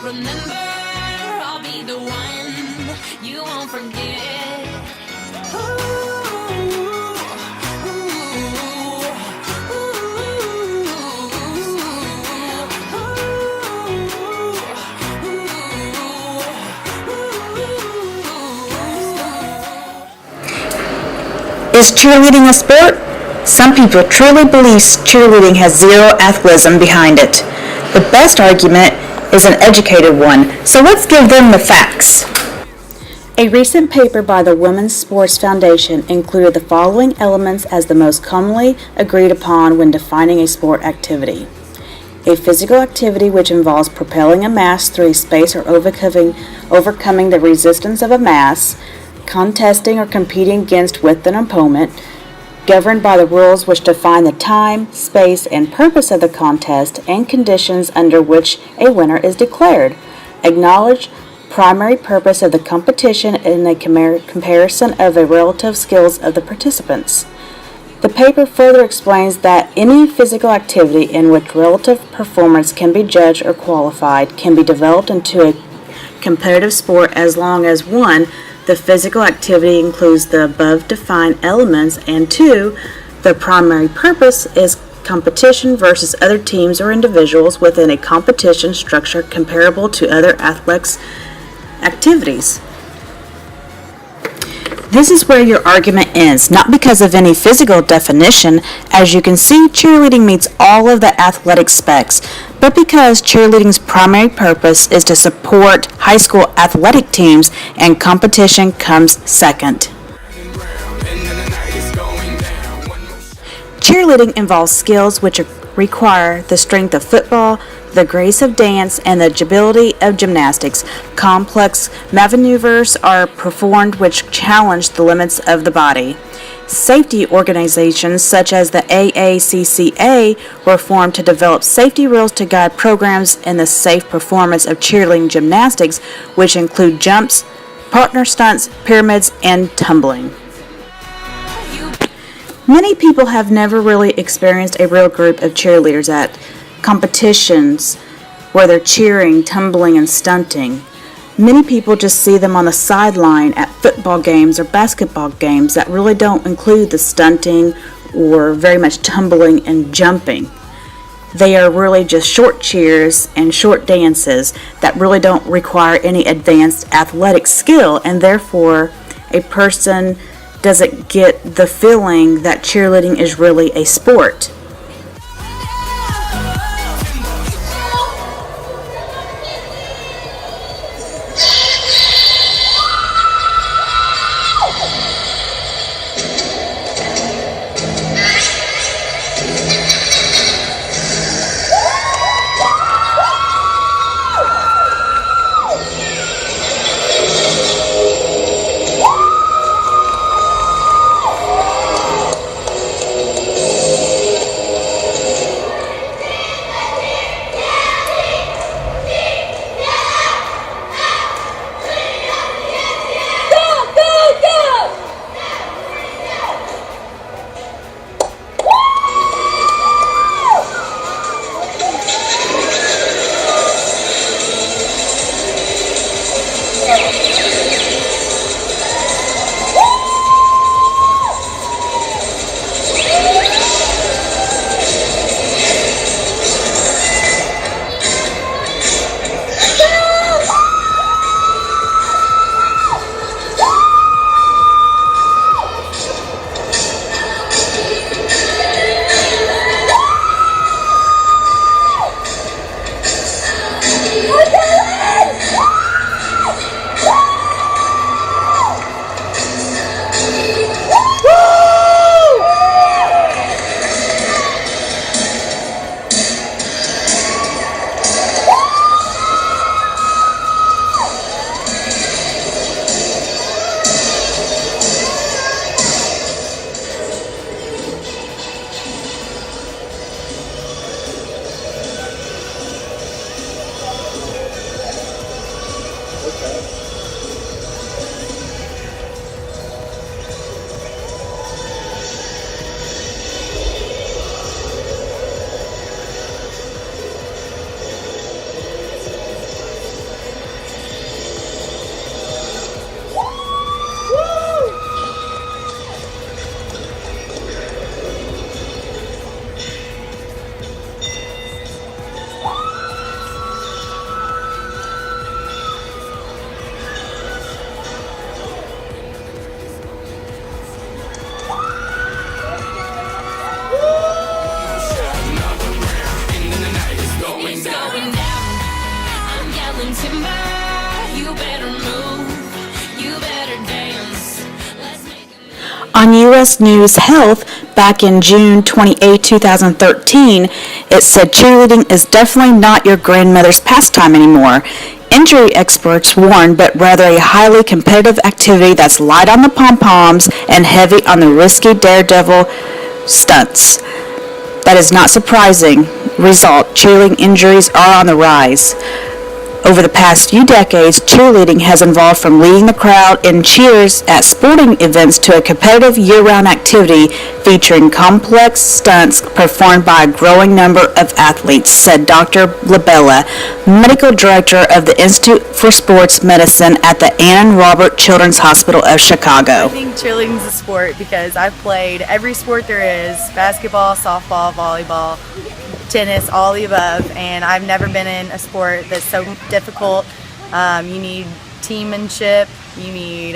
Remember, I'll be the one you won't forget. Is cheerleading a sport? Some people truly believe cheerleading has zero athleticism behind it. The best argument is an educated one, so let's give them the facts. A recent paper by the Women's Sports Foundation included the following elements as the most commonly agreed upon when defining a sport activity. A physical activity which involves propelling a mass through space or overcoming the resistance of a mass, contesting or competing against with an opponent, governed by the rules which define the time, space, and purpose of the contest and conditions under which a winner is declared. Acknowledge primary purpose of the competition in a comparison of the relative skills of the participants. The paper further explains that any physical activity in which relative performance can be judged or qualified can be developed into a competitive sport as long as 1. The physical activity includes the above defined elements, and 2. The primary purpose is competition versus other teams or individuals within a competition structure comparable to other athletics activities. This is where your argument ends, not because of any physical definition. As you can see, cheerleading meets all of the athletic specs, but because cheerleading's primary purpose is to support high school athletic teams and competition comes second. Cheerleading involves skills which require the strength of football, the grace of dance, and the agility of gymnastics. Complex maneuvers are performed which challenge the limits of the body. Safety organizations such as the AACCA were formed to develop safety rules to guide programs in the safe performance of cheerleading gymnastics, which include jumps, partner stunts, pyramids, and tumbling. Many people have never really experienced a real group of cheerleaders at competitions where they're cheering, tumbling, and stunting. Many people just see them on the sideline at football games or basketball games that really don't include the stunting or very much tumbling and jumping. They are really just short cheers and short dances that really don't require any advanced athletic skill, and therefore a person doesn't get the feeling that cheerleading is really a sport. timber. You better move, you better dance. Let's make a On U.S. News Health, back in June 28, 2013, it said cheerleading is definitely not your grandmother's pastime anymore. Injury experts warn, but rather a highly competitive activity that's light on the pom-poms and heavy on the risky daredevil stunts. That is not surprising. Result, cheerleading injuries are on the rise. Over the past few decades, cheerleading has evolved from leading the crowd in cheers at sporting events to a competitive year-round activity featuring complex stunts performed by a growing number of athletes, said Dr. Labella, medical director of the Institute for Sports Medicine at the Ann and Robert Children's Hospital of Chicago. I think cheerleading is a sport because I've played every sport there is: basketball, softball, volleyball, tennis, all the above, and I've never been in a sport that's so difficult. You need teammanship, you need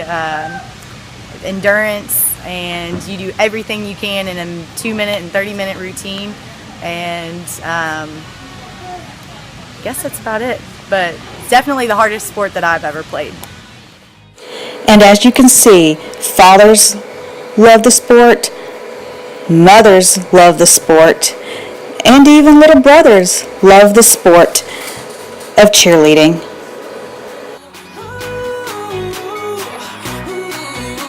endurance, and you do everything you can in a 2-minute and 30-minute routine, and I guess that's about it. But it's definitely the hardest sport that I've ever played. And as you can see, fathers love the sport, mothers love the sport, and even little brothers love the sport of cheerleading.